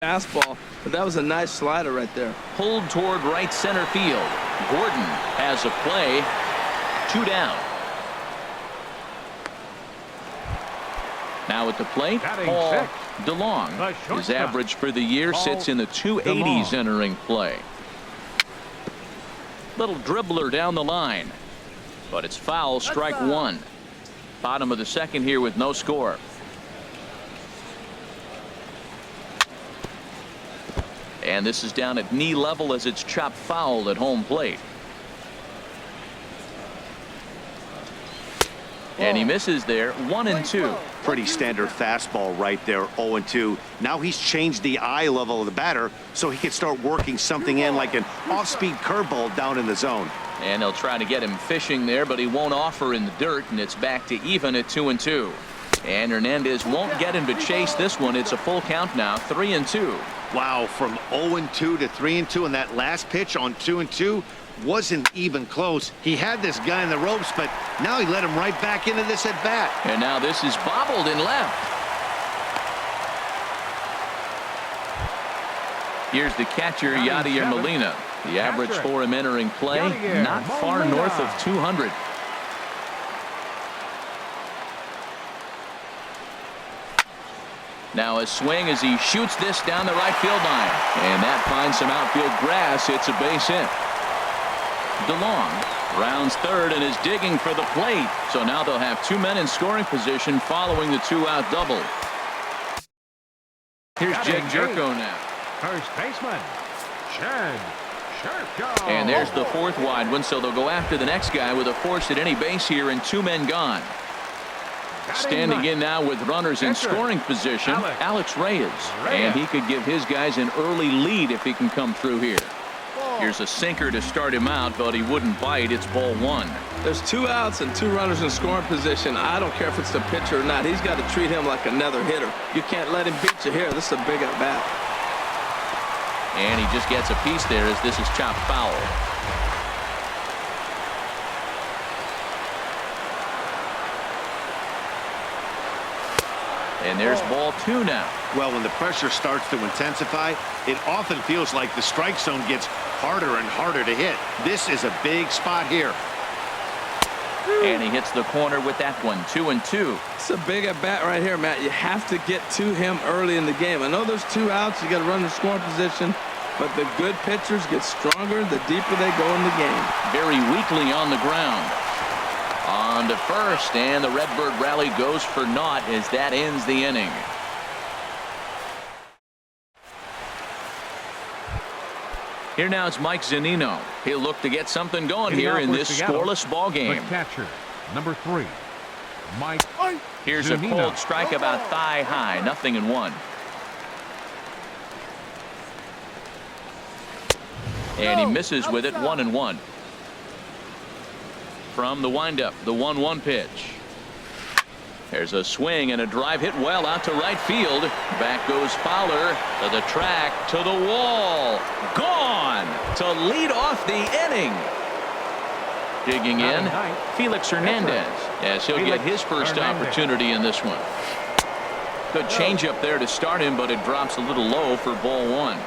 fastball, but that was a nice slider right there. Pulled toward right center field. Gordon has a play. 2 down. Now at the plate, Paul DeLong. His average for the year sits in the 280s entering play. Little dribbler down the line, but it's foul, strike 1. Bottom of the second here with no score. And this is down at knee level as it's chopped foul at home plate. And he misses there. 1-2. Pretty standard fastball right there. 0-2. Now he's changed the eye level of the batter so he can start working something in like an off-speed curveball down in the zone. And they'll try to get him fishing there, but he won't offer in the dirt, and it's back to even at 2-2. And Hernandez won't get him to chase this one. It's a full count now. 3-2. Wow, from 0-2 to 3-2, and that last pitch on 2-2 wasn't even close. He had this guy in the ropes, but now he let him right back into this at bat. And now this is bobbled in left. Here's the catcher, Yadier Molina. The average for him entering play, not far north of 200. Now a swing as he shoots this down the right field line. And that finds some outfield grass. It's a base hit. DeLong rounds third and is digging for the plate. So now they'll have 2 men in scoring position following the 2-out double. Here's Jed Jerko now. First baseman, Jed Jerko. And there's the 4th wide one, so they'll go after the next guy with a force at any base here and 2 men gone. Standing in now with runners in scoring position, Alex Reyes. And he could give his guys an early lead if he can come through here. Here's a sinker to start him out, but he wouldn't bite. It's ball 1. There's 2 outs and 2 runners in scoring position. I don't care if it's the pitcher or not. He's got to treat him like another hitter. You can't let him beat you here. This is a big at bat. And he just gets a piece there as this is chopped foul. And there's ball 2 now. Well, when the pressure starts to intensify, it often feels like the strike zone gets harder and harder to hit. This is a big spot here. And he hits the corner with that one. 2-2. It's a big at bat right here, Matt. You have to get to him early in the game. I know there's 2 outs. You got to run the scoring position, but the good pitchers get stronger the deeper they go in the game. Very weakly on the ground. On to first, and the Redbird rally goes for naught as that ends the inning. Here now is Mike Zunino. He'll look to get something going here in this scoreless ball game. Catcher, number 3, Mike. Here's a cold strike about thigh high, 0-1. And he misses with it, 1-1. From the windup, the 1-1 pitch. There's a swing and a drive hit well out to right field. Back goes Fowler to the track, to the wall. Gone to lead off the inning. Digging in, Felix Hernandez, as he'll get his first opportunity in this one. Good changeup there to start him, but it drops a little low for ball 1.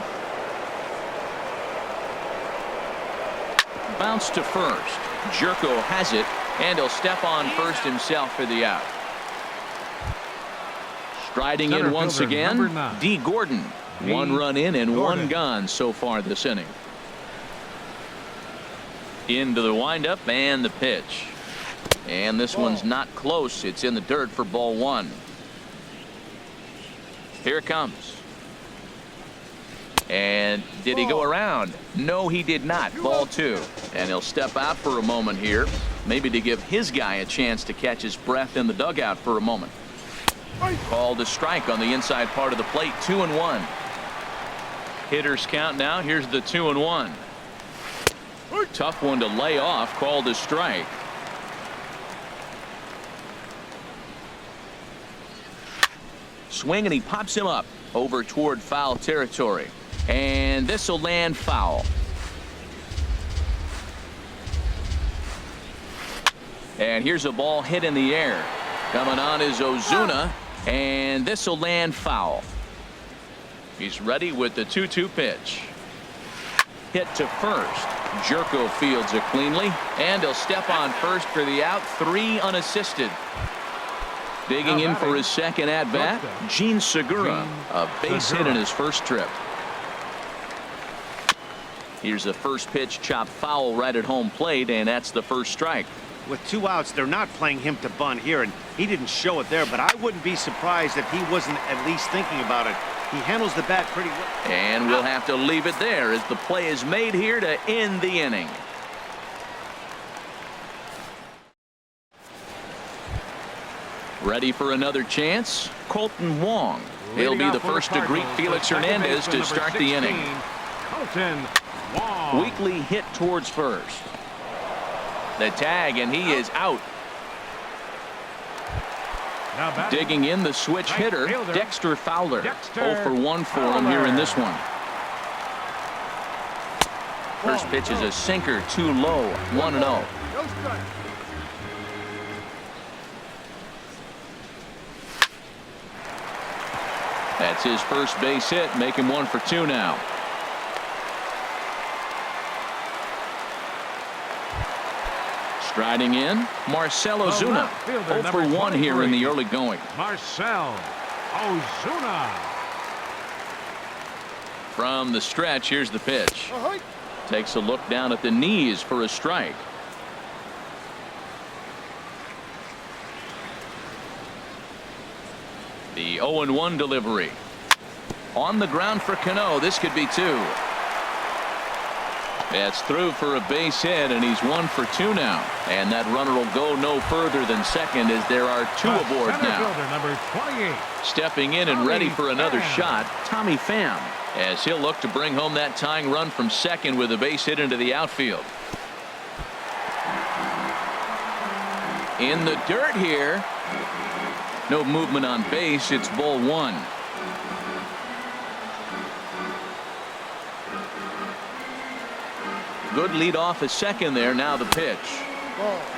Bounce to first. Jerko has it, and he'll step on first himself for the out. Striding in once again, D. Gordon. 1 run in and 1 gone so far this inning. Into the windup and the pitch. And this one's not close. It's in the dirt for ball 1. Here it comes. And did he go around? No, he did not. Ball 2. And he'll step out for a moment here, maybe to give his guy a chance to catch his breath in the dugout for a moment. Called a strike on the inside part of the plate. 2-1. Hitters count now. Here's the 2-1. Tough one to lay off. Called a strike. Swing, and he pops him up over toward foul territory. And this will land foul. And here's a ball hit in the air. Coming on is Ozuna, and this will land foul. He's ready with the 2-2 pitch. Hit to first. Jerko fields it cleanly, and he'll step on first for the out. 3 unassisted. Digging in for his second at-bat, Gene Segura, a base hit in his first trip. Here's the first pitch, chopped foul right at home plate, and that's the first strike. With 2 outs, they're not playing him to bunt here, and he didn't show it there, but I wouldn't be surprised if he wasn't at least thinking about it. He handles the bat pretty well. And we'll have to leave it there as the play is made here to end the inning. Ready for another chance? Colton Wong. He'll be the first to greet Felix Hernandez to start the inning. Colton Wong. Weakly hit towards first. The tag, and he is out. Digging in, the switch hitter, Dexter Fowler. 0 for 1 for him here in this one. First pitch is a sinker, too low, 1-0. That's his first base hit, make him 1 for 2 now. Striding in, Marcell Ozuna. 0 for 1 here in the early going. Marcell Ozuna. From the stretch, here's the pitch. Takes a look down at the knees for a strike. The 0-1 delivery. On the ground for Cano. This could be 2. That's through for a base hit, and he's 1 for 2 now. And that runner will go no further than second as there are 2 aboard now. Number 28. Stepping in and ready for another shot, Tommy Pham, as he'll look to bring home that tying run from second with a base hit into the outfield. In the dirt here. No movement on base. It's ball 1. Good lead off at second there. Now the pitch.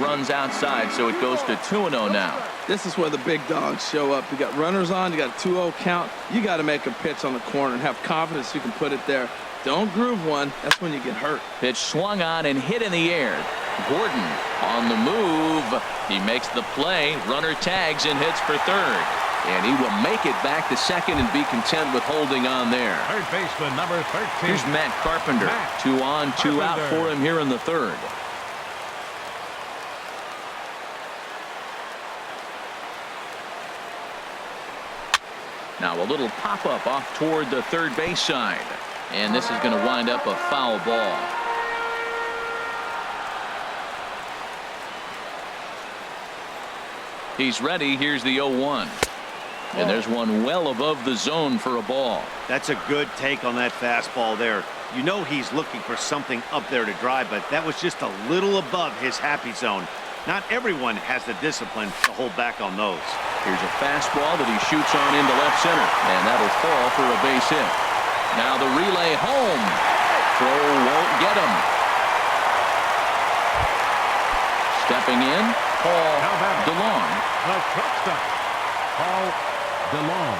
Runs outside, so it goes to 2-0 now. This is where the big dogs show up. You got runners on, you got a 2-0 count. You got to make a pitch on the corner and have confidence you can put it there. Don't groove one. That's when you get hurt. Pitch swung on and hit in the air. Gordon on the move. He makes the play. Runner tags and hits for third. And he will make it back to second and be content with holding on there. Third baseman, number 13. Here's Matt Carpenter. 2 on, 2 out for him here in the third. Now a little pop-up off toward the third base side. And this is going to wind up a foul ball. He's ready. Here's the 0-1. And there's one well above the zone for a ball. That's a good take on that fastball there. You know he's looking for something up there to drive, but that was just a little above his happy zone. Not everyone has the discipline to hold back on those. Here's a fastball that he shoots on into left center, and that'll fall for a base hit. Now the relay home. Throw won't get him. Stepping in, Paul DeLong. The shortstop, Paul DeLong.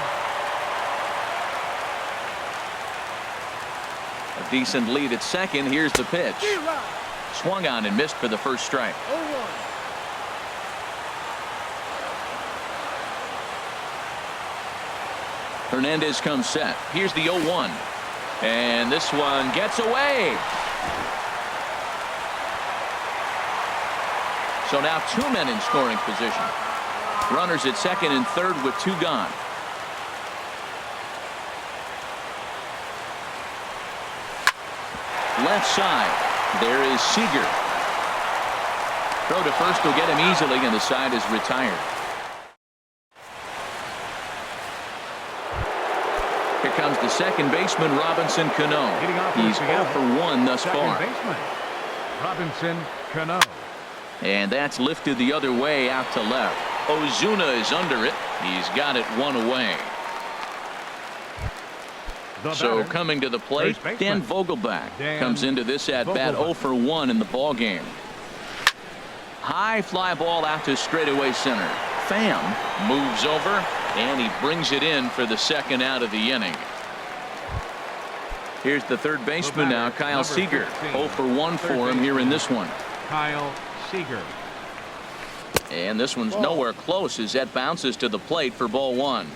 A decent lead at second. Here's the pitch. Swung on and missed for the first strike. Hernandez comes set. Here's the 0-1. And this one gets away. So now 2 men in scoring position. Runners at second and third with 2 gone. Left side. There is Seager. Throw to first will get him easily, and the side is retired. Here comes the second baseman, Robinson Cano. He's 0 for 1 thus far. Baseman, Robinson Cano. And that's lifted the other way out to left. Ozuna is under it. He's got it 1 away. So coming to the plate, Dan Vogelbach comes into this at bat 0 for 1 in the ball game. High fly ball out to straightaway center. Pham moves over and he brings it in for the second out of the inning. Here's the third baseman now, Kyle Seager. 0 for 1 for him here in this one. Kyle Seager. And this one's nowhere close as that bounces to the plate for ball 1.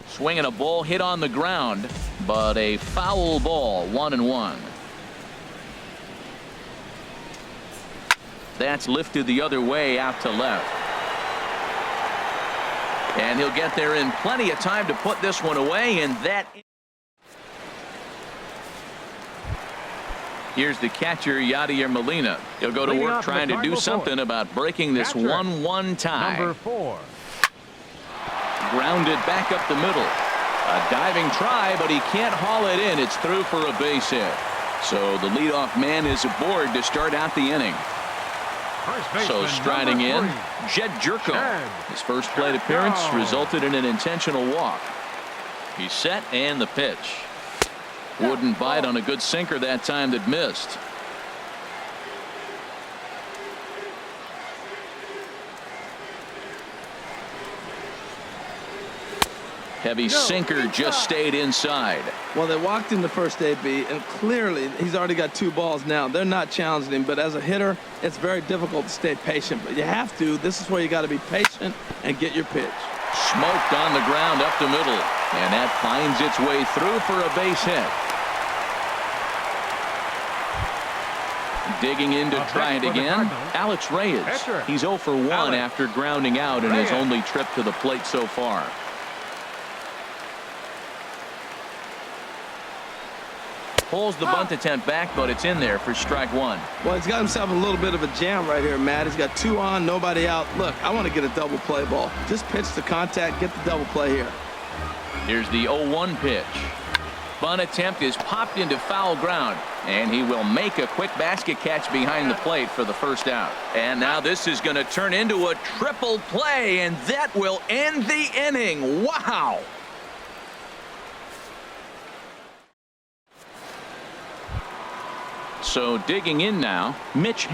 Swinging a ball hit on the ground, but a foul ball, 1-1. That's lifted the other way out to left. And he'll get there in plenty of time to put this one away, and that. Here's the catcher, Yadier Molina. He'll go to work trying to do something about breaking this 1-1 tie. Number 4. Grounded back up the middle. A diving try, but he can't haul it in. It's through for a base hit. So the leadoff man is aboard to start out the inning. So striding in, Jed Jerko. His first plate appearance resulted in an intentional walk. He's set, and the pitch. Wouldn't bite on a good sinker that time that missed. Heavy sinker just stayed inside. Well, they walked in the first AB, and clearly he's already got 2 balls now. They're not challenging him, but as a hitter, it's very difficult to stay patient. But you have to. This is where you got to be patient and get your pitch. Smoked on the ground up the middle, and that finds its way through for a base hit. Digging in to try it again, Alex Reyes. He's 0 for 1 after grounding out in his only trip to the plate so far. Pulls the bunt attempt back, but it's in there for strike 1. Well, he's got himself a little bit of a jam right here, Matt. He's got 2 on, nobody out. Look, I want to get a double play ball. Just pitch the contact, get the double play here. Here's the 0-1 pitch. Bunt attempt is popped into foul ground, and he will make a quick basket catch behind the plate for the first out. And now this is going to turn into a triple play, and that will end the inning. Wow! So digging in now, Mitch.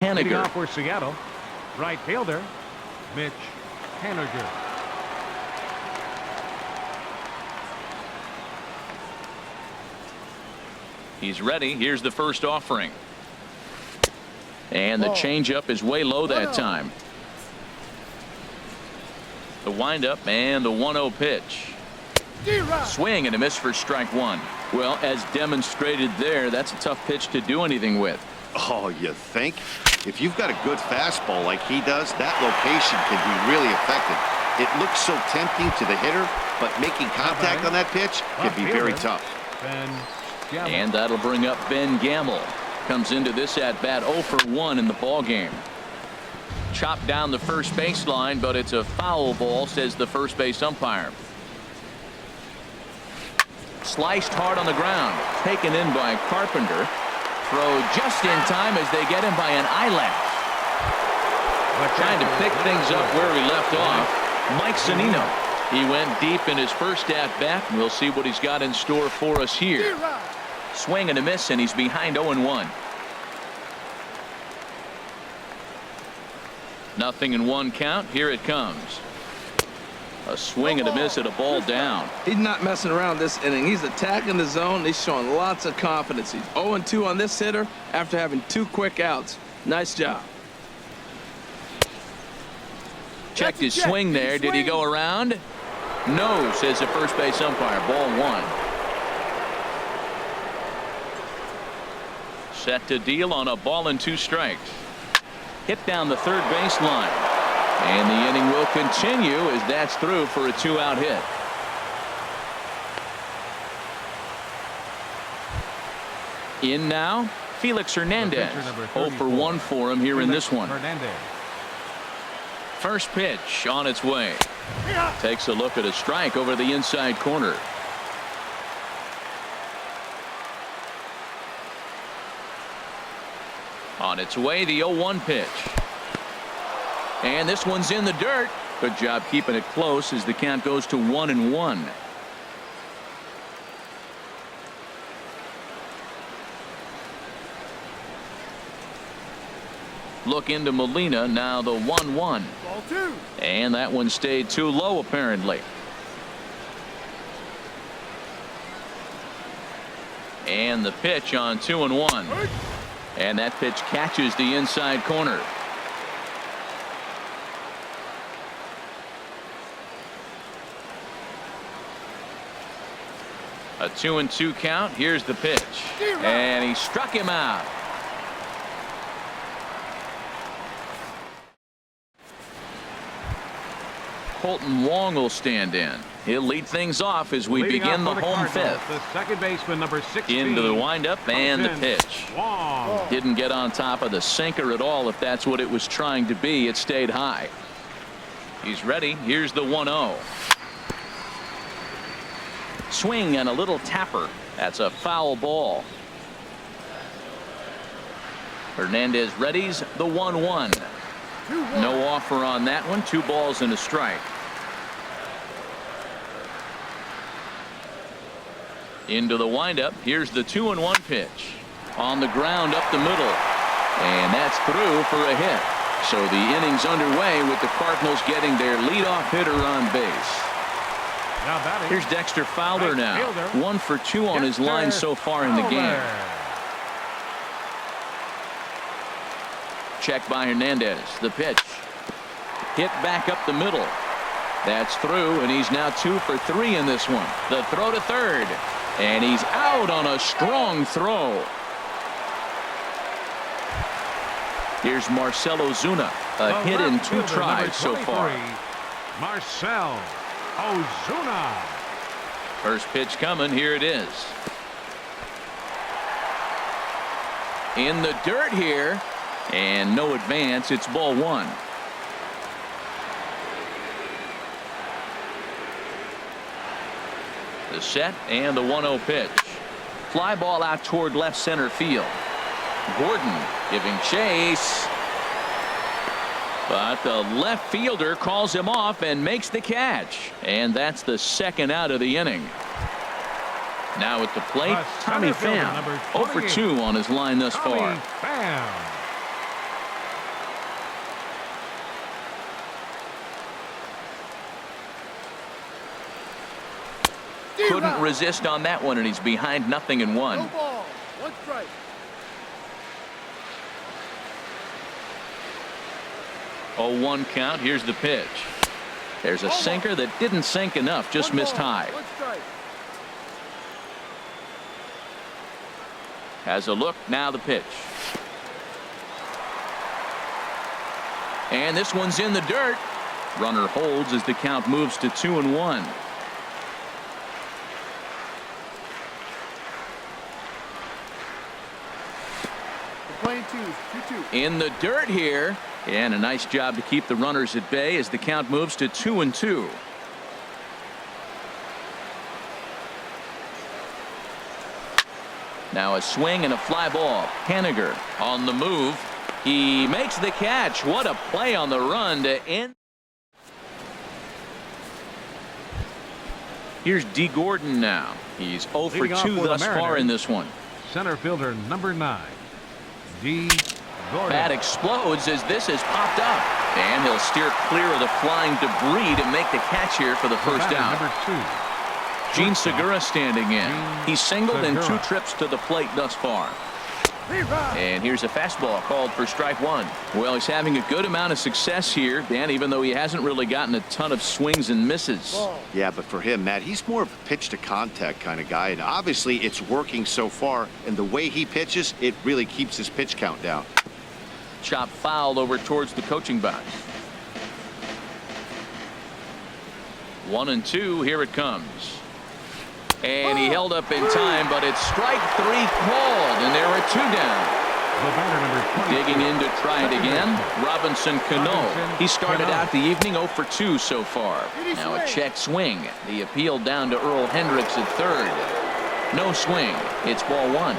Leading off for Seattle, right fielder, Mitch Haniger. He's ready. Here's the first offering. And the changeup is way low that time. The windup and the 1-0 pitch. Swing and a miss for strike 1. Well, as demonstrated there, that's a tough pitch to do anything with. Oh, you think? If you've got a good fastball like he does, that location can be really effective. It looks so tempting to the hitter, but making contact on that pitch can be very tough. And that'll bring up Ben Gamble. Comes into this at-bat 0 for 1 in the ballgame. Chopped down the first baseline, but it's a foul ball, says the first base umpire. Sliced hard on the ground. Taken in by Carpenter. Throw just in time as they get him by an eyelash. Trying to pick things up where he left off. Mike Zunino. He went deep in his first at-bat. We'll see what he's got in store for us here. Swing and a miss, and he's behind 0-1. 0-1 count. Here it comes. A swing and a miss at a ball down. He's not messing around this inning. He's attacking the zone. He's showing lots of confidence. He's 0-2 on this hitter after having 2 quick outs. Nice job. Checked his swing there. Did he go around? No, says the first base umpire. Ball 1. Set to deal on a ball and 2 strikes. Hit down the third baseline. And the inning will continue as that's through for a 2-out hit. In now, Felix Hernandez. 0 for 1 for him here in this one. First pitch on its way. Takes a look at a strike over the inside corner. On its way, the 0-1 pitch. And this one's in the dirt. Good job keeping it close as the count goes to 1-1. Look into Molina, now the 1-1. Ball 2. And that one stayed too low apparently. And the pitch on 2-1. And that pitch catches the inside corner. A 2-2 count. Here's the pitch. And he struck him out. Colton Wong will stand in. He'll lead things off as we begin the home fifth. The second baseman, number 16. Into the windup and the pitch. Wong. Didn't get on top of the sinker at all. If that's what it was trying to be, it stayed high. He's ready. Here's the 1-0. Swing and a little tapper. That's a foul ball. Hernandez readies the 1-1. No offer on that one. 2 balls and a strike. Into the windup. Here's the 2-1 pitch. On the ground up the middle. And that's through for a hit. So the inning's underway with the Cardinals getting their leadoff hitter on base. Here's Dexter Fowler now. 1 for 2 on his line so far in the game. Check by Hernandez. The pitch. Hit back up the middle. That's through, and he's now 2 for 3 in this one. The throw to third. And he's out on a strong throw. Here's Marcell Ozuna. A hit in 2 tries so far. Marcell Ozuna. First pitch coming. Here it is. In the dirt here. And no advance. It's ball 1. The set and the 1-0 pitch. Fly ball out toward left center field. Gordon giving chase. But the left fielder calls him off and makes the catch. And that's the second out of the inning. Now at the plate, Tommy Pham. 0 for 2 on his line thus far. Couldn't resist on that one, and he's behind 0-1. No ball. 1 strike. 0-1 count. Here's the pitch. There's a sinker that didn't sink enough, just missed high. 1 strike. Has a look, now the pitch. And this one's in the dirt. Runner holds as the count moves to 2-1. We're playing twos, 2-2. In the dirt here. And a nice job to keep the runners at bay as the count moves to 2-2. Now a swing and a fly ball. Haniger on the move. He makes the catch. What a play on the run to end. Here's D. Gordon now. He's 0 for 2 thus far in this one. Center fielder number 9, D. Gordon. Bat explodes as this has popped up. And he'll steer clear of the flying debris to make the catch here for the first out. Number 2. Gene Segura standing in. He's singled in 2 trips to the plate thus far. And here's a fastball called for strike 1. Well, he's having a good amount of success here, Dan, even though he hasn't really gotten a ton of swings and misses. Yeah, but for him, Matt, he's more of a pitch to contact kind of guy, and obviously it's working so far, and the way he pitches, it really keeps his pitch count down. Chop foul over towards the coaching box. 1-2, here it comes. And he held up in time, but it's strike 3 called, and there are 2 down. Digging in to try it again, Robinson Cano. He started out the evening 0 for 2 so far. Now a check swing. The appeal down to Earl Hendricks at third. No swing. It's ball 1.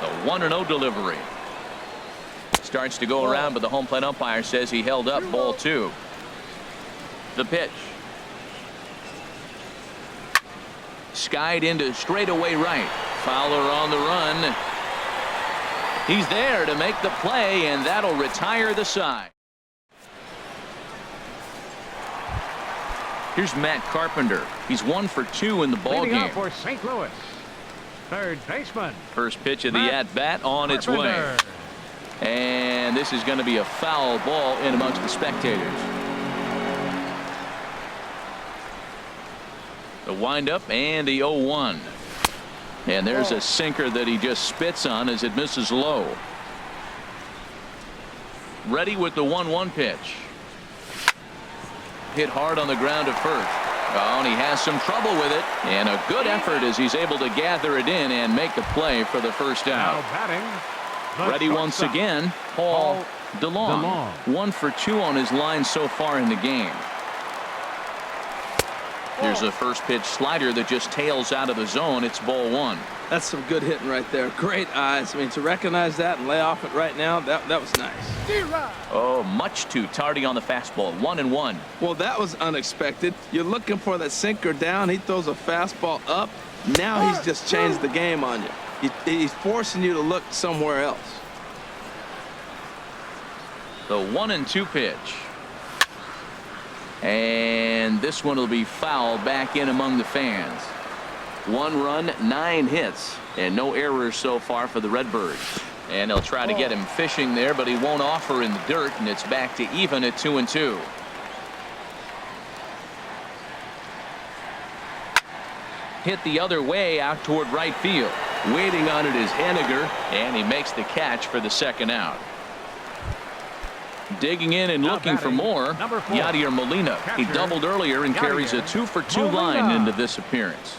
The 1-0 delivery. Starts to go around, but the home plate umpire says he held up ball 2. The pitch. Skied into straightaway right. Fowler on the run. He's there to make the play, and that'll retire the side. Here's Matt Carpenter. He's 1 for 2 in the ball game. For St. Louis, third baseman. First pitch of the at-bat on its way. And this is going to be a foul ball in amongst the spectators. The windup and the 0-1. And there's a sinker that he just spits on as it misses low. Ready with the 1-1 pitch. Hit hard on the ground at first. Oh, and he has some trouble with it. And a good effort as he's able to gather it in and make the play for the first out. Ready once again, Paul DeLong. 1 for 2 on his line so far in the game. Here's a first pitch slider that just tails out of the zone. It's ball 1. That's some good hitting right there. Great eyes. I mean, to recognize that and lay off it right now, that was nice. Oh, much too tardy on the fastball. 1-1. Well, that was unexpected. You're looking for that sinker down. He throws a fastball up. Now he's just changed the game on you. He's forcing you to look somewhere else. The 1-2 pitch. And this one will be fouled back in among the fans. 1 run, 9 hits, and no errors so far for the Redbirds. And they'll try to get him fishing there, but he won't offer in the dirt, and it's back to even at 2-2. Hit the other way out toward right field. Waiting on it is Haniger, and he makes the catch for the second out. Digging in and looking for more, Yadier Molina. He doubled earlier and carries a 2 for 2 line into this appearance.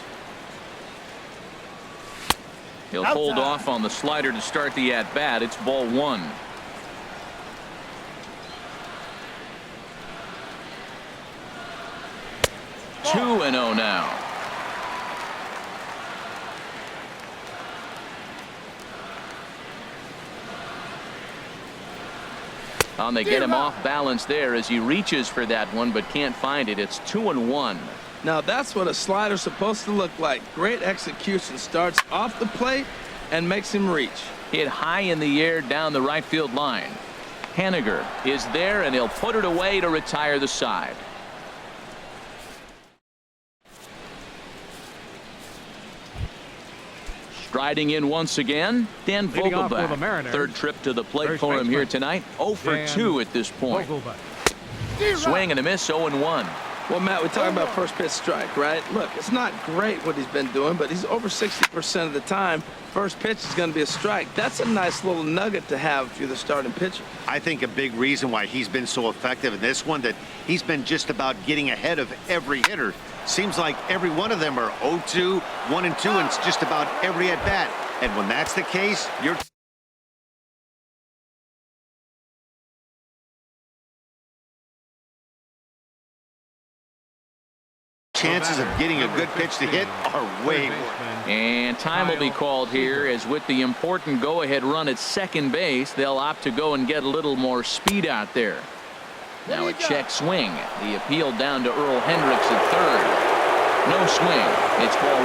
He'll hold off on the slider to start the at-bat. It's ball 1. Ball. 2-0 now. They get him off balance there as he reaches for that one but can't find it. It's 2-1. Now that's what a slider's supposed to look like. Great execution. Starts off the plate and makes him reach. Hit high in the air down the right field line. Haniger is there, and he'll put it away to retire the side. Striding in once again, Dan Vogelbach. Third trip to the plate for him here tonight. 0 for 2 at this point. Swing and a miss, 0-1. Well, Matt, we're talking about first pitch strike, right? Look, it's not great what he's been doing, but he's over 60% of the time. First pitch is going to be a strike. That's a nice little nugget to have if you're the starting pitcher. I think a big reason why he's been so effective in this one, that he's been just about getting ahead of every hitter. Seems like every one of them are 0-2, 1-2, and it's just about every at-bat. And when that's the case, you're chances of getting a good pitch to hit are way more. And time will be called here, as with the important go-ahead run at second base, they'll opt to go and get a little more speed out there. Now a check swing. The appeal down to Earl Hendricks at third. No swing. It's ball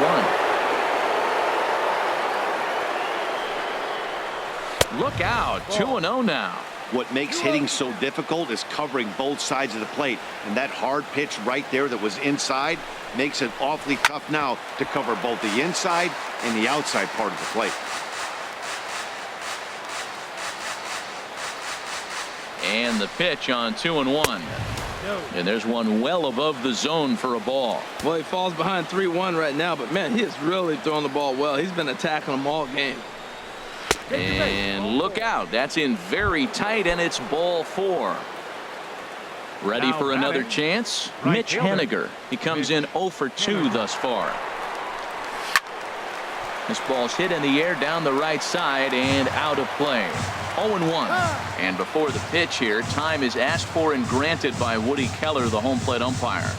one. Look out. 2-0 now. What makes hitting so difficult is covering both sides of the plate, and that hard pitch right there that was inside makes it awfully tough now to cover both the inside and the outside part of the plate. And the pitch on 2-1. And there's one well above the zone for a ball. Well, he falls behind 3-1 right now, but man, he is really throwing the ball well. He's been attacking them all game. And look out. That's in very tight, and it's ball four. Ready for another chance? Mitch Haniger. He comes in 0 for 2 thus far. This ball's hit in the air down the right side and out of play. 0-1. And before the pitch here, time is asked for and granted by Woody Keller, the home plate umpire.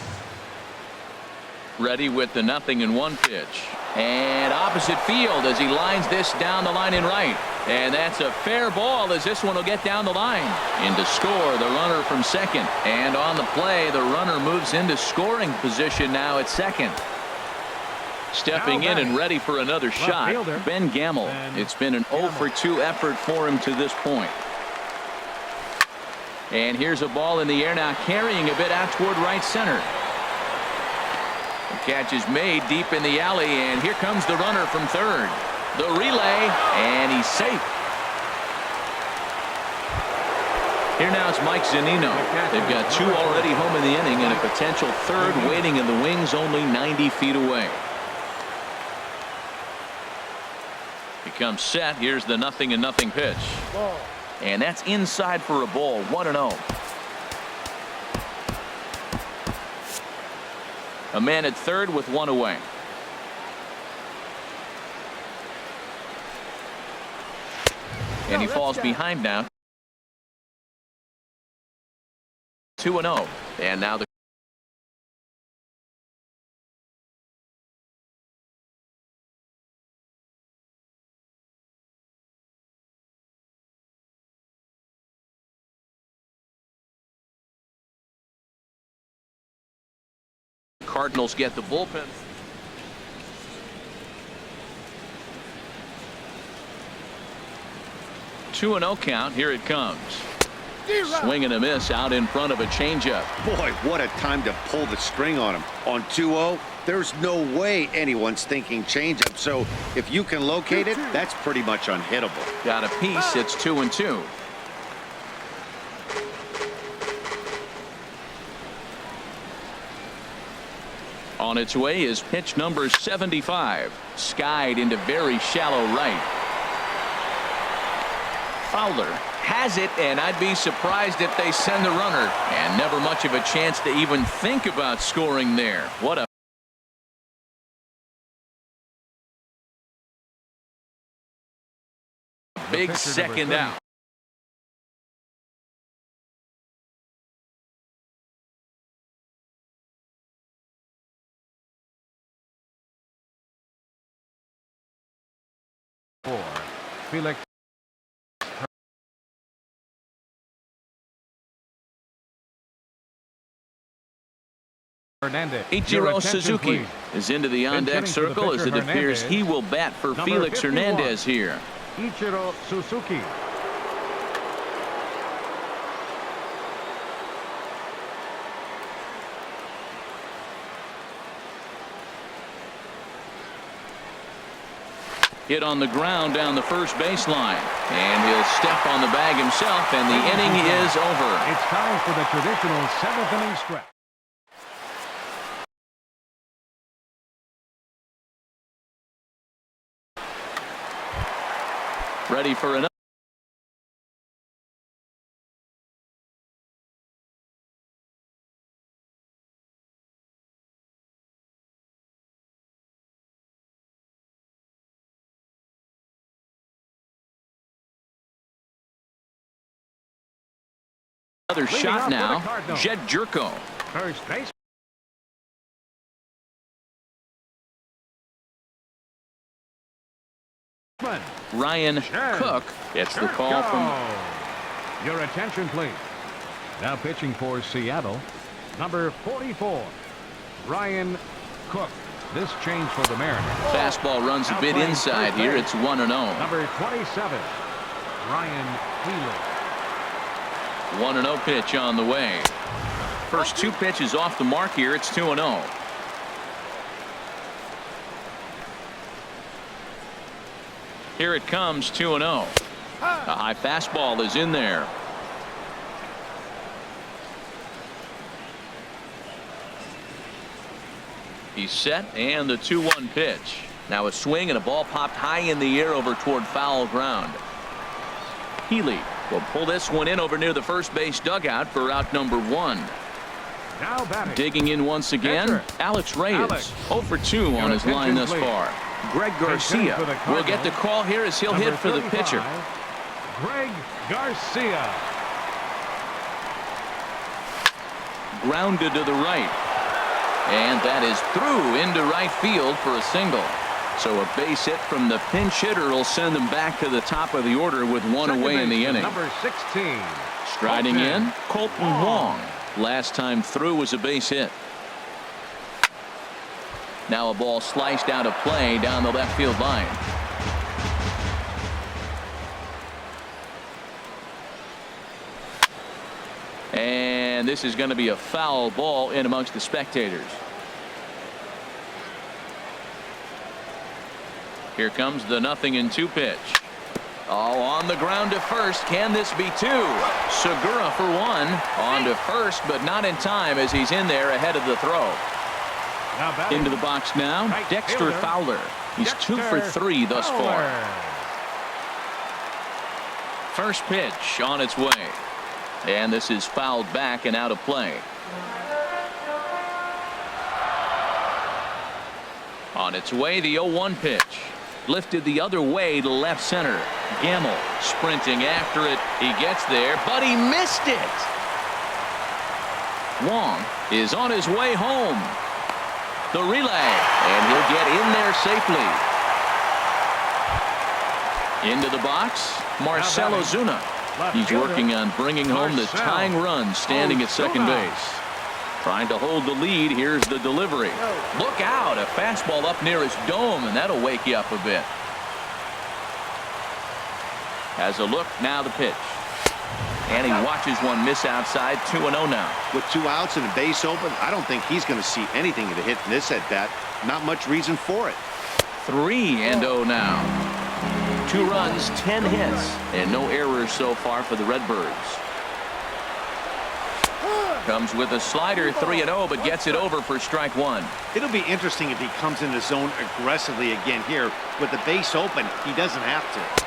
Ready with the 0-1 pitch. And opposite field as he lines this down the line in right. And that's a fair ball, as this one will get down the line. In to score, the runner from second. And on the play, the runner moves into scoring position now at second. Stepping in and ready for another shot, Ben Gamble. It's been an 0 for 2 effort for him to this point. And here's a ball in the air now, carrying a bit out toward right center. The catch is made deep in the alley, and here comes the runner from third. The relay, and he's safe. Here now is Mike Zunino. They've got 2 already home in the inning, and a potential third waiting in the wings only 90 feet away. He comes set. Here's the 0-0 pitch. And that's inside for a ball. 1-0. A man at third with 1 away. And he falls behind now. 2-0. And now the Cardinals get the bullpen. Two and 0 count. Here it comes. Swing and a miss out in front of a changeup. Boy, what a time to pull the string on him. On 2-0, there's no way anyone's thinking changeup. So if you can locate it, that's pretty much unhittable. Got a piece. It's 2-2. On its way is pitch number 75. Skied into very shallow right. Fowler has it, and I'd be surprised if they send the runner. And never much of a chance to even think about scoring there. What a big second out. Felix Hernandez. Ichiro Suzuki is into the on-deck circle as it appears he will bat for Felix Hernandez here. Ichiro Suzuki. Hit on the ground down the first baseline, and he'll step on the bag himself, and the inning is over. It's time for the traditional 7th inning stretch. Ready for another. Another shot now. Jed Jerko. First base. Ryan Cook gets the call from. Your attention, please. Now pitching for Seattle, number 44, Ryan Cook. This change for the Mariners. Fastball runs a bit inside here. It's 1-0. Number 27, Ryan Healy. 1-0 pitch on the way. First two pitches off the mark here. It's 2-0. Here it comes, 2-0. A high fastball is in there. He's set, and the 2-1 pitch. Now a swing and a ball popped high in the air over toward foul ground. Healy will pull this one in over near the first base dugout for out number 1. Now batting. Digging in once again, Catcher. Alex Reyes. 0 for 2 on his line thus far. Greg Garcia will get the call here as he'll hit for the pitcher. Greg Garcia. Grounded to the right. And that is through into right field for a single. So a base hit from the pinch hitter will send them back to the top of the order with one away in the inning. Number 16. Striding in, Colton Wong. Last time through was a base hit. Now a ball sliced out of play down the left field line. And this is going to be a foul ball in amongst the spectators. Here comes the 0-2 pitch. Oh, on the ground to first. Can this be 2? Segura for 1. On to first, but not in time as he's in there ahead of the throw. Into the box now, Right Dexter fielder. Fowler. He's 2 for 3 thus far. First pitch on its way. And this is fouled back and out of play. On its way, the 0-1 pitch. Lifted the other way to left center. Gamble sprinting after it. He gets there, but he missed it. Wong is on his way home. The relay, and he'll get in there safely. Into the box, Marcell Ozuna. He's working on bringing home the tying run standing at second base. Trying to hold the lead. Here's the delivery. Look out, a fastball up near his dome, and that'll wake you up a bit. Has a look, now the pitch. And he watches one miss outside. 2-0 now. With 2 outs and a base open, I don't think he's going to see anything of a hit in this at bat. Not much reason for it. 3-0 now. 2 runs, 10 hits, and no errors so far for the Redbirds. Comes with a slider, 3-0, but gets it over for strike 1. It'll be interesting if he comes in the zone aggressively again here. With the base open, he doesn't have to.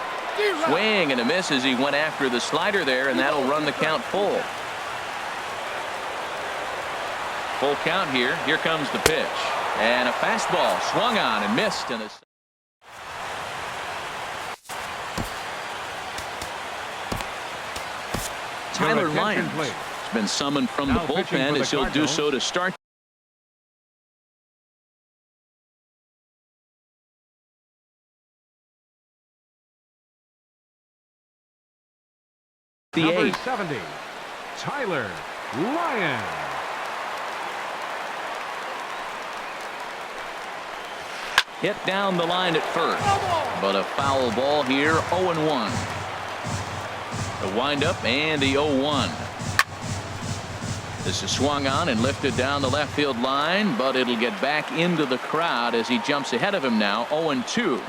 Swing and a miss as he went after the slider there, and that'll run the count full. Full count here. Here comes the pitch. And a fastball swung on and missed. And Tyler Lyons has been summoned from the bullpen as he'll do so to start the Number 8. 70, Tyler Lyons. Hit down the line at first, but a foul ball here. 0-1. The windup and the 0-1. This is swung on and lifted down the left field line, but it'll get back into the crowd as he jumps ahead of him now. 0-2.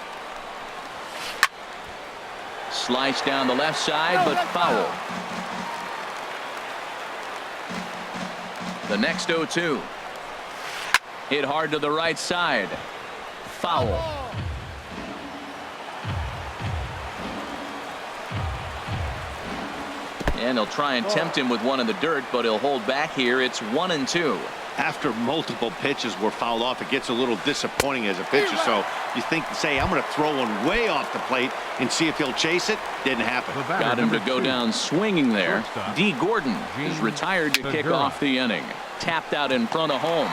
Sliced down the left side, but foul. The next 0-2. Hit hard to the right side. Foul. And they'll try and tempt him with one in the dirt, but he'll hold back here. It's 1-2. After multiple pitches were fouled off, it gets a little disappointing as a pitcher. So you think, say, I'm going to throw one way off the plate and see if he'll chase it. Didn't happen. Got him to go down swinging there. D. Gordon is retired to kick off the inning. Tapped out in front of home.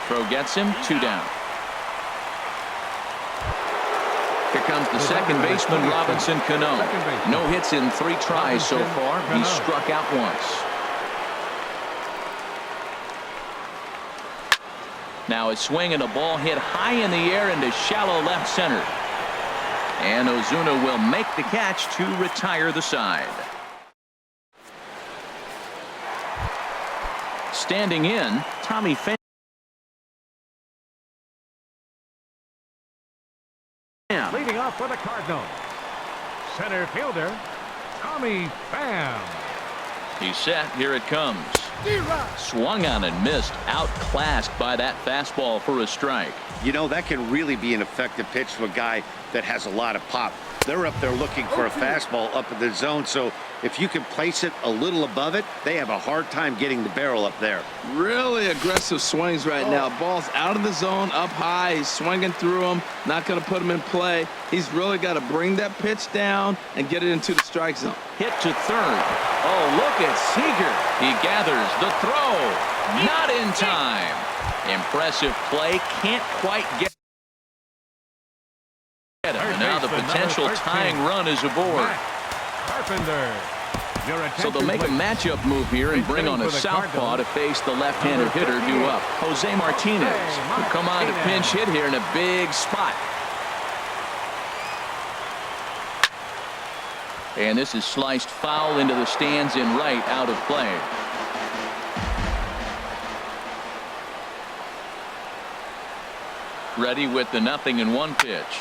Throw gets him, 2 down. Here comes the second baseman, Robinson Cano. No hits in 3 tries so far. He struck out once. Now a swing and a ball hit high in the air into shallow left center. And Ozuna will make the catch to retire the side. Standing in, Tommy Pham. Leading off for the Cardinals, center fielder Tommy Pham. He's set. Here it comes. Swung on and missed. Outclassed by that fastball for a strike. You know, that can really be an effective pitch to a guy that has a lot of pop. They're up there looking for a fastball up in the zone, so if you can place it a little above it, they have a hard time getting the barrel up there. Really aggressive swings right now. Ball's out of the zone, up high. He's swinging through them, not going to put him in play. He's really got to bring that pitch down and get it into the strike zone. Hit to third. Oh, look at Seager. He gathers the throw. Not in time. Impressive play. Can't quite get it. And now the potential tying run is aboard. So they'll make a matchup move here and bring on a southpaw to face the left-handed hitter due up. Jose Martinez will come on to pinch hit here in a big spot. And this is sliced foul into the stands in right, out of play. Ready with the 0-1 pitch.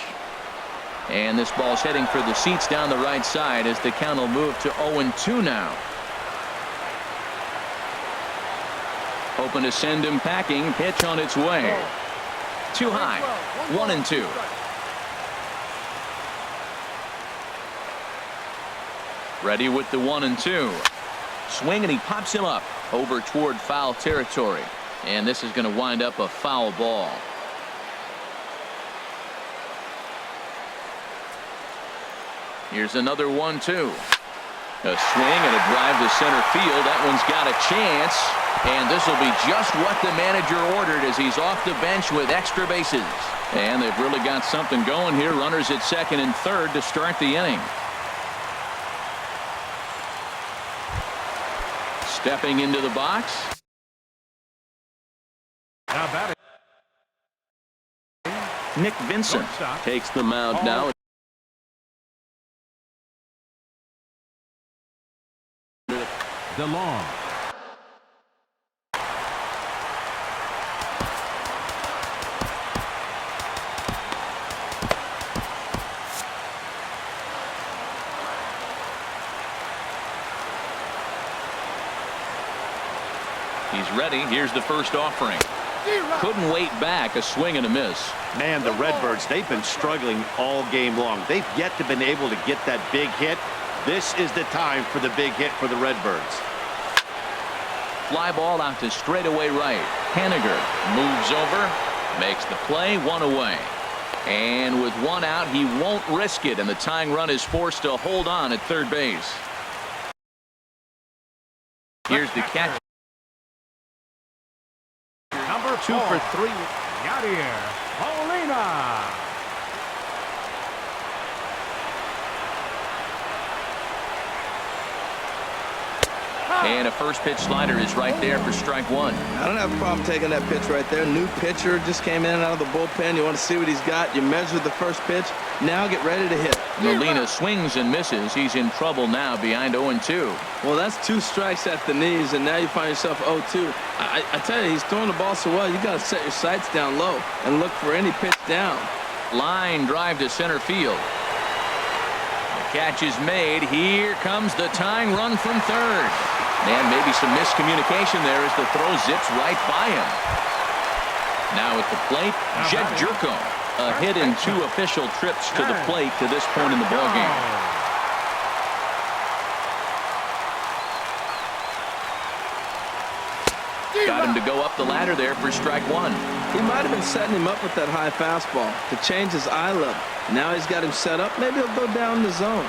And this ball's heading for the seats down the right side as the count will move to 0-2 now. Hoping to send him packing. Pitch on its way. Too high. 1-2. Ready with the 1-2. Swing and he pops him up over toward foul territory. And this is going to wind up a foul ball. Here's another 1-2. A swing and a drive to center field. That one's got a chance. And this will be just what the manager ordered as he's off the bench with extra bases. And they've really got something going here. Runners at second and third to start the inning. Stepping into the box. Nick Vincent takes the mound now. DeLong. He's ready. Here's the first offering. Couldn't wait back. A swing and a miss. Man, the Redbirds, they've been struggling all game long. They've yet to been able to get that big hit. This is the time for the big hit for the Redbirds. Fly ball out to straightaway right. Haniger moves over, makes the play, 1 away. And with 1 out, he won't risk it, and the tying run is forced to hold on at third base. Here's the catch. Number 2 for 3. Yadier Molina. And a first pitch slider is right there for strike 1. I don't have a problem taking that pitch right there. New pitcher just came in out of the bullpen. You want to see what he's got. You measure the first pitch. Now get ready to hit. Molina swings and misses. He's in trouble now behind 0-2. Well, that's 2 strikes at the knees, and now you find yourself 0-2. I tell you, he's throwing the ball so well, you got to set your sights down low and look for any pitch down. Line drive to center field. The catch is made. Here comes the tying run from third. And maybe some miscommunication there as the throw zips right by him. Now at the plate, Jed Jerko. A hit in 2 official trips to the plate to this point in the ballgame. got him to go up the ladder there for strike one. He might have been setting him up with that high fastball to change his eye level. Now he's got him set up. Maybe he'll go down the zone.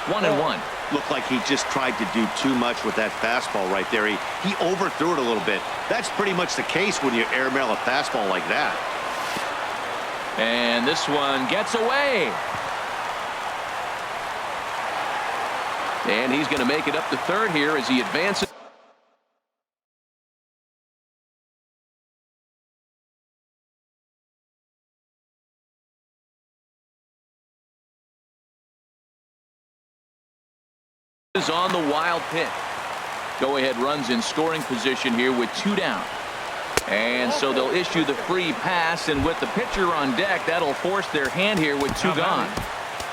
1-1. Looked like he just tried to do too much with that fastball right there. He overthrew it a little bit. That's pretty much the case when you airmail a fastball like that. And this one gets away. And he's going to make it up to third here as he advances. Is on the wild pitch. Go-ahead runs in scoring position here with 2 down. And so they'll issue the free pass, and with the pitcher on deck, that'll force their hand here with 2 gone.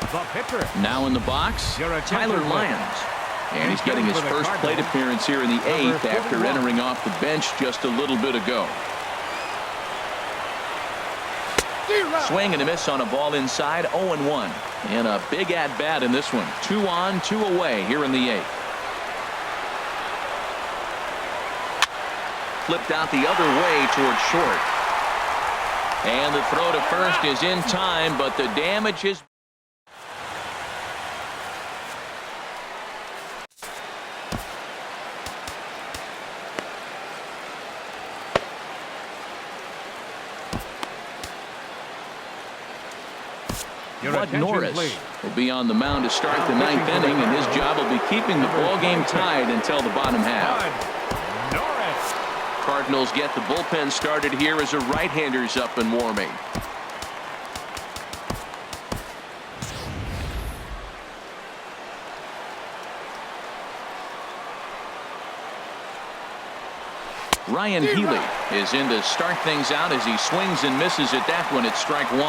The pitcher. Now in the box, Tyler Lyons. And he's getting his first plate appearance here in the 8th after entering off the bench just a little bit ago. Swing and a miss on a ball inside, 0-1. And a big at-bat in this one. 2 on, 2 away here in the 8th. Flipped out the other way towards short. And the throw to first is in time, but the damage is... Bud Norris will be on the mound to start the 9th inning, and his job will be keeping the ball game tied until the bottom half. Cardinals get the bullpen started here as a right-hander's up and warming. Ryan Healy is in to start things out as he swings and misses at that one at strike 1.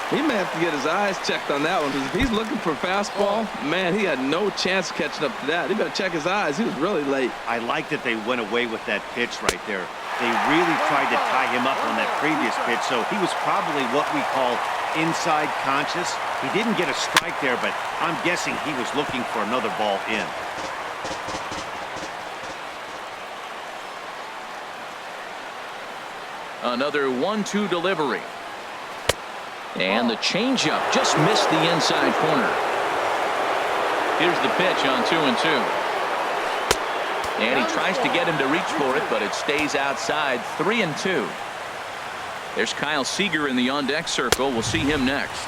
He may have to get his eyes checked on that one, because if he's looking for fastball, man, he had no chance of catching up to that. He better check his eyes. He was really late. I like that they went away with that pitch right there. They really tried to tie him up on that previous pitch, so he was probably what we call inside conscious. He didn't get a strike there, but I'm guessing he was looking for another ball in. Another 1-2 delivery. And the changeup just missed the inside corner. Here's the pitch on 2-2. And he tries to get him to reach for it, but it stays outside. 3-2. There's Kyle Seager in the on-deck circle. We'll see him next.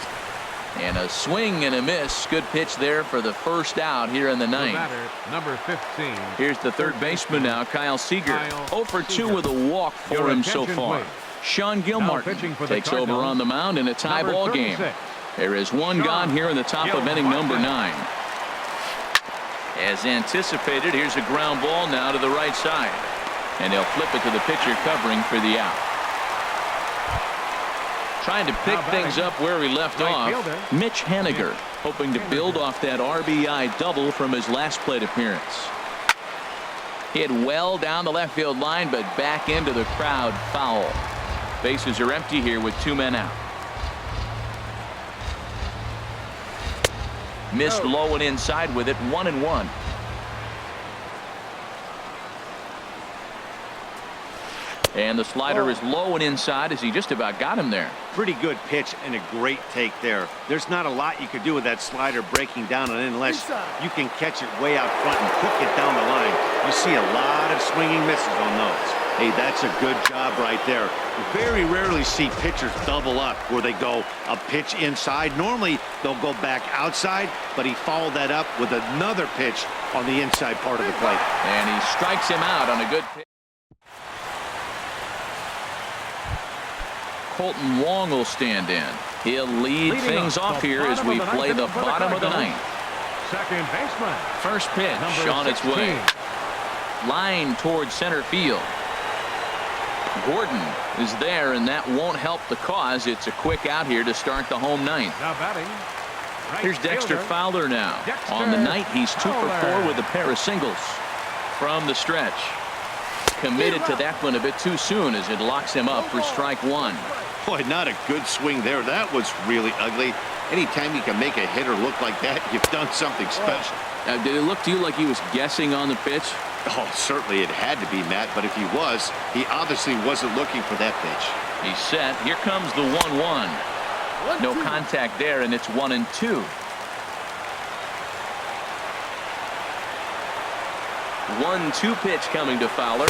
And a swing and a miss. Good pitch there for the first out here in the 9th. Number 15. Here's the third baseman now, Kyle Seager. 0 for 2 with a walk for him so far. Sean Gilmartin takes over on the mound in a tie ball game. There is 1 gone here in the top of inning number 9. As anticipated, here's a ground ball now to the right side. And they'll flip it to the pitcher covering for the out. Trying to pick things up where he left off, Mitch Haniger, hoping to build off that RBI double from his last plate appearance. Hit well down the left field line, but back into the crowd foul. Bases are empty here with 2 men out. Missed low and inside with it, 1-1. And the slider is low and inside as he just about got him there. Pretty good pitch and a great take there. There's not a lot you could do with that slider breaking down on it unless you can catch it way out front and hook it down the line. You see a lot of swinging misses on those. Hey, that's a good job right there. Very rarely see pitchers double up where they go a pitch inside. Normally they'll go back outside, but he followed that up with another pitch on the inside part of the plate. And he strikes him out on a good pitch. Colton Wong will stand in. He'll lead things off here as we play the bottom of the 9th. Second baseman. First pitch on its way. Line towards center field. Gordon is there, and that won't help the cause. It's a quick out here to start the home 9th. Now batting. Here's Dexter Fowler now. On the night, he's 2 for 4 with a pair of singles from the stretch. Committed to that one a bit too soon as it locks him up for strike 1. Boy, not a good swing there. That was really ugly. Anytime you can make a hitter look like that, you've done something special. Did it look to you like he was guessing on the pitch? Oh, certainly it had to be, Matt, but if he was, he obviously wasn't looking for that pitch. He's set. Here comes the 1-1. No contact there, and it's 1-2. 1-2 pitch coming to Fowler.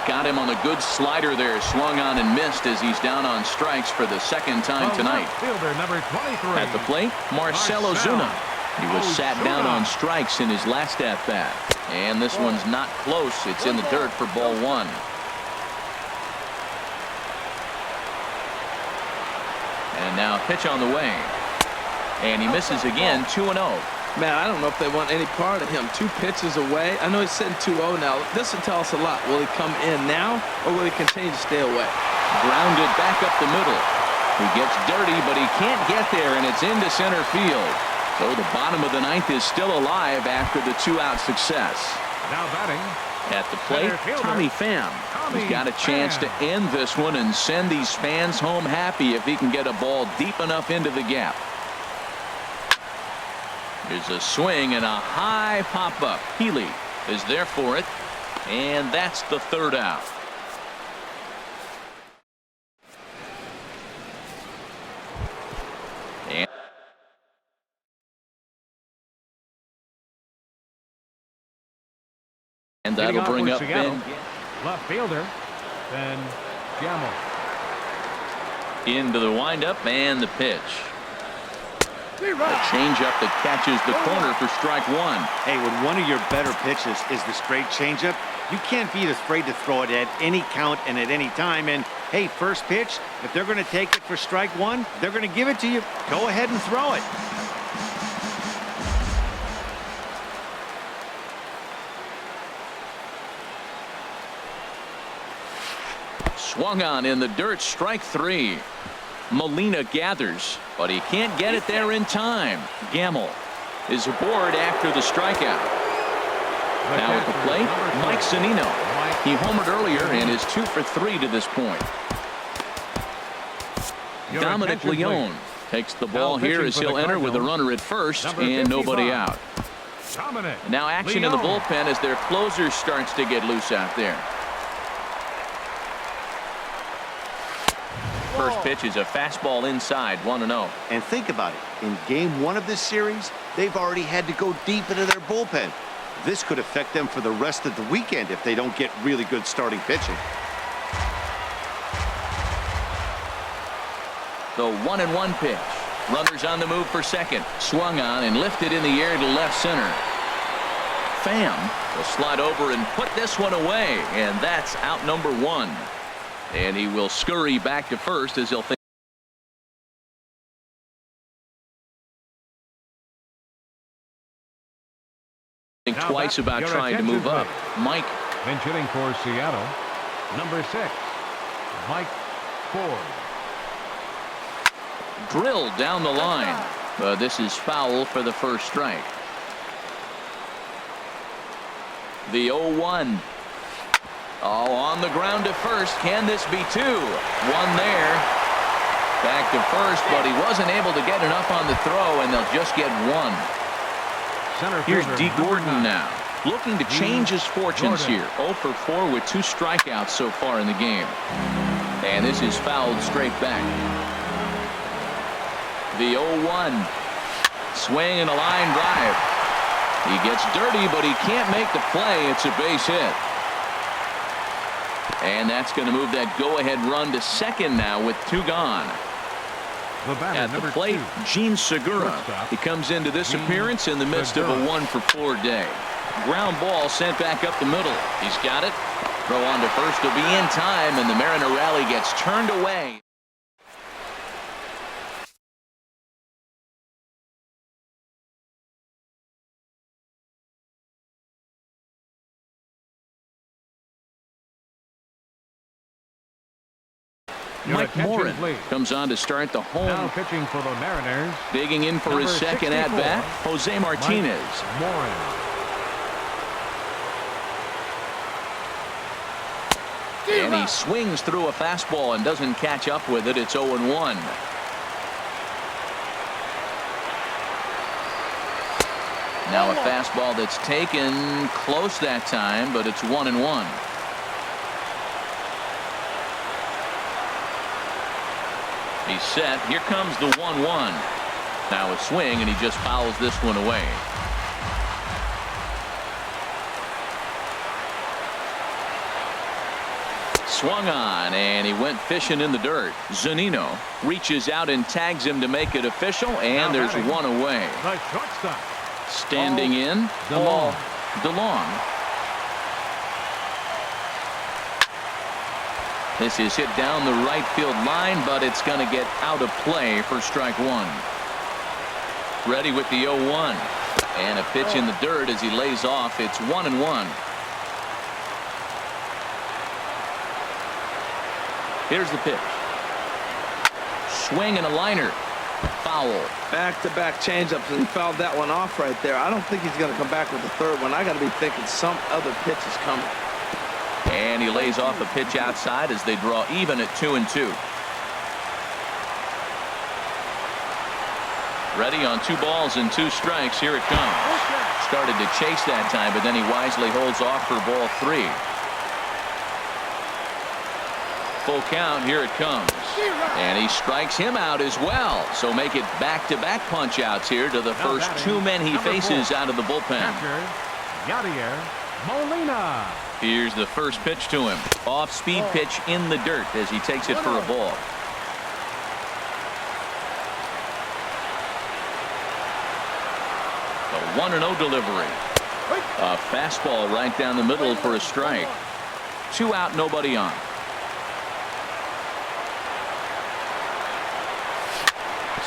Got him on a good slider there. Swung on and missed as he's down on strikes for the second time tonight. Fielder number 23. At the plate, Marcell Ozuna. He was sat down on strikes in his last at-bat. And this one's not close. It's in the dirt for ball one. And now pitch on the way. And he misses again, 2-0. Man, I don't know if they want any part of him. 2 pitches away. I know he's sitting 2-0 now. This will tell us a lot. Will he come in now, or will he continue to stay away? Grounded back up the middle. He gets dirty, but he can't get there, and it's into center field. So the bottom of the 9th is still alive after the 2-out success. Now batting. At the plate, Tommy Pham. He's got a chance to end this one and send these fans home happy if he can get a ball deep enough into the gap. There's a swing and a high pop-up. Healy is there for it, and that's the 3rd out. And that'll bring up Ben. Left fielder, Ben Gamel. Into the windup and the pitch. A changeup that catches the corner for strike 1. Hey, when one of your better pitches is the straight changeup, you can't be afraid to throw it at any count and at any time. And hey, first pitch, if they're going to take it for strike 1, they're going to give it to you. Go ahead and throw it. Swung on in the dirt, strike 3. Molina gathers, but he can't get it there in time. Gamel is aboard after the strikeout. Now at the plate, Mike Zunino. He homered earlier and is 2 for 3 to this point. Dominic Leone takes the ball here as he'll enter with a runner at first and nobody out. Now action in the bullpen as their closer starts to get loose out there. First pitch is a fastball inside, 1-0. And think about it. In game 1 of this series, they've already had to go deep into their bullpen. This could affect them for the rest of the weekend if they don't get really good starting pitching. The 1-1 pitch. Runners on the move for second. Swung on and lifted in the air to left center. Pham will slide over and put this one away, and that's out number 1. And he will scurry back to first as he'll think twice about trying to move up. Mike. Bench hitting for Seattle, number 6, Mike Ford. Drilled down the line. This is foul for the first strike. The 0-1. Oh, on the ground to first. Can this be 2? 1 there. Back to first, but he wasn't able to get enough on the throw, and they'll just get 1. Here's D. Gordon now, looking to change his fortunes here. 0 for 4 with 2 strikeouts so far in the game. And this is fouled straight back. The 0-1. Swing and a line drive. He gets dirty, but he can't make the play. It's a base hit. And that's going to move that go-ahead run to second now with 2 gone. At the plate, Gene Segura. He comes into this appearance in the midst of a 1 for 4 day. Ground ball sent back up the middle. He's got it. Throw on to first will be in time, and the Mariner rally gets turned away. Mike Morin comes on to start the home. Now pitching for the Mariners. Digging in for his second at-bat, Jose Martinez. Morin. And he swings through a fastball and doesn't catch up with it. It's 0-1. Now a fastball that's taken close that time, but it's 1-1. He's set. Here comes the 1-1. Now a swing, and he just fouls this one away. Swung on, and he went fishing in the dirt. Zunino reaches out and tags him to make it official, and there's one away. The shortstop. Standing in, DeLong. DeLong. This is hit down the right field line, but it's going to get out of play for strike one. Ready with the 0-1. And a pitch in the dirt as he lays off. It's 1-1. Here's the pitch. Swing and a liner. Foul. Back-to-back changeups, and he fouled that one off right there. I don't think he's going to come back with the third one. I got to be thinking some other pitch is coming. And he lays off a pitch outside as they draw even at 2-2. Ready on 2 balls and 2 strikes. Here it comes. Started to chase that time, but then he wisely holds off for ball 3. Full count. Here it comes. And he strikes him out as well. So make it back-to-back punch-outs here to the first 2 men he faces out of the bullpen. Yadier Molina. Here's the first pitch to him. Off-speed pitch in the dirt as he takes it for a ball. The 1-0 delivery. A fastball right down the middle for a strike. 2 out, nobody on.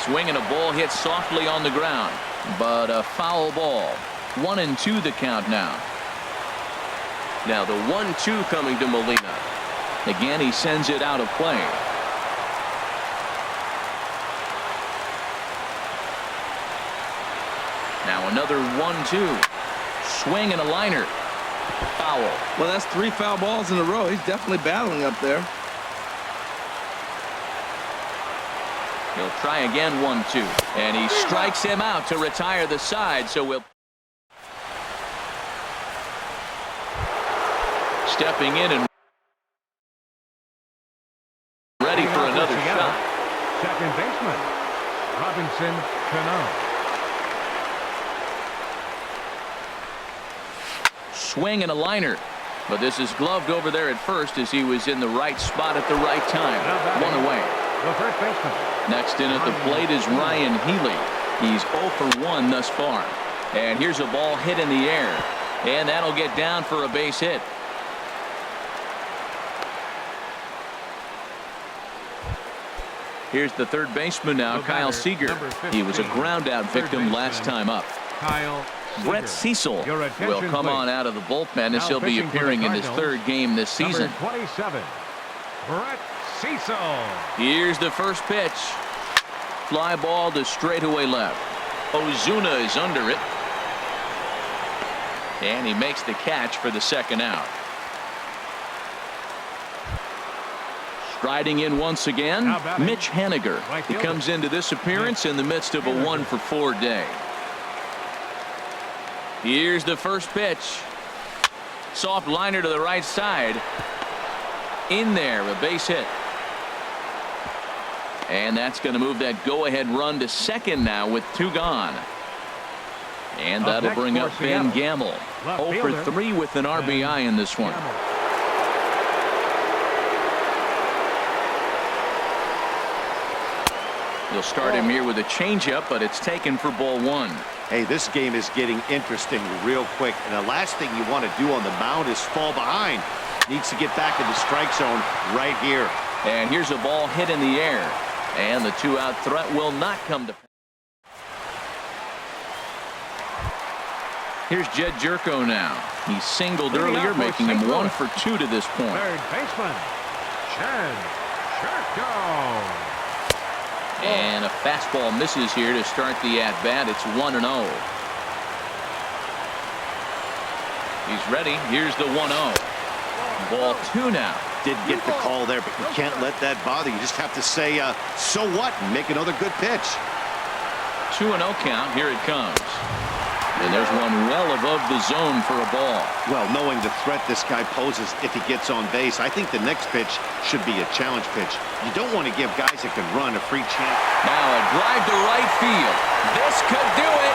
Swing and a ball hit softly on the ground, but a foul ball. 1-2 the count now. Now the 1-2 coming to Molina. Again, he sends it out of play. Now another 1-2. Swing and a liner. Foul. Well, that's 3 foul balls in a row. He's definitely battling up there. He'll try again, 1-2. And he strikes him out to retire the side. So we'll. Stepping in and ready for another shot. Second baseman Robinson Cano. Swing and a liner, but this is gloved over there at first as he was in the right spot at the right time. 1 away. The first baseman. Next in at the plate is Ryan Healy. He's 0 for 1 thus far. And here's a ball hit in the air, and that'll get down for a base hit. Here's the third baseman now, Kyle Seager. He was a ground out victim last time up. Kyle Brett Cecil will come on out of the bullpen as he'll be appearing in his 3rd game this season. Number 27, Brett Cecil. Here's the first pitch. Fly ball to straightaway left. Ozuna is under it. And he makes the catch for the 2nd out. Striding in once again, Mitch Haniger. He comes into this appearance in the midst of a 1 for 4 day. Here's the first pitch. Soft liner to the right side. In there, a base hit. And that's going to move that go-ahead run to 2nd now with 2 gone. And that'll bring up Ben Gamble. 0 for 3 with an RBI in this one. He'll start him here with a changeup, but it's taken for ball 1. Hey, this game is getting interesting real quick, and the last thing you want to do on the mound is fall behind. Needs to get back in the strike zone right here. And here's a ball hit in the air, and the 2-out threat will not come to pass. Here's Jed Jerko now. He singled earlier, making him 1 for 2 to this point. Third baseman Jed Jerko. And a fastball misses here to start the at-bat. It's 1-0. He's ready. Here's the 1-0. Ball 2 now. Did get the call there, but you can't let that bother you. Just have to say, so what, and make another good pitch. 2-0 count. Here it comes. And there's one well above the zone for a ball. Well, knowing the threat this guy poses if he gets on base, I think the next pitch should be a challenge pitch. You don't want to give guys that can run a free chance. Now a drive to right field. This could do it.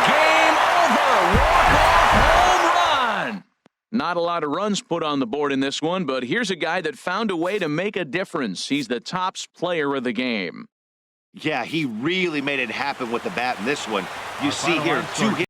Game over. Walk-off home run. Not a lot of runs put on the board in this one, but here's a guy that found a way to make a difference. He's the tops player of the game. Yeah, he really made it happen with the bat in this one. You Our see final here, line score. 2 hits.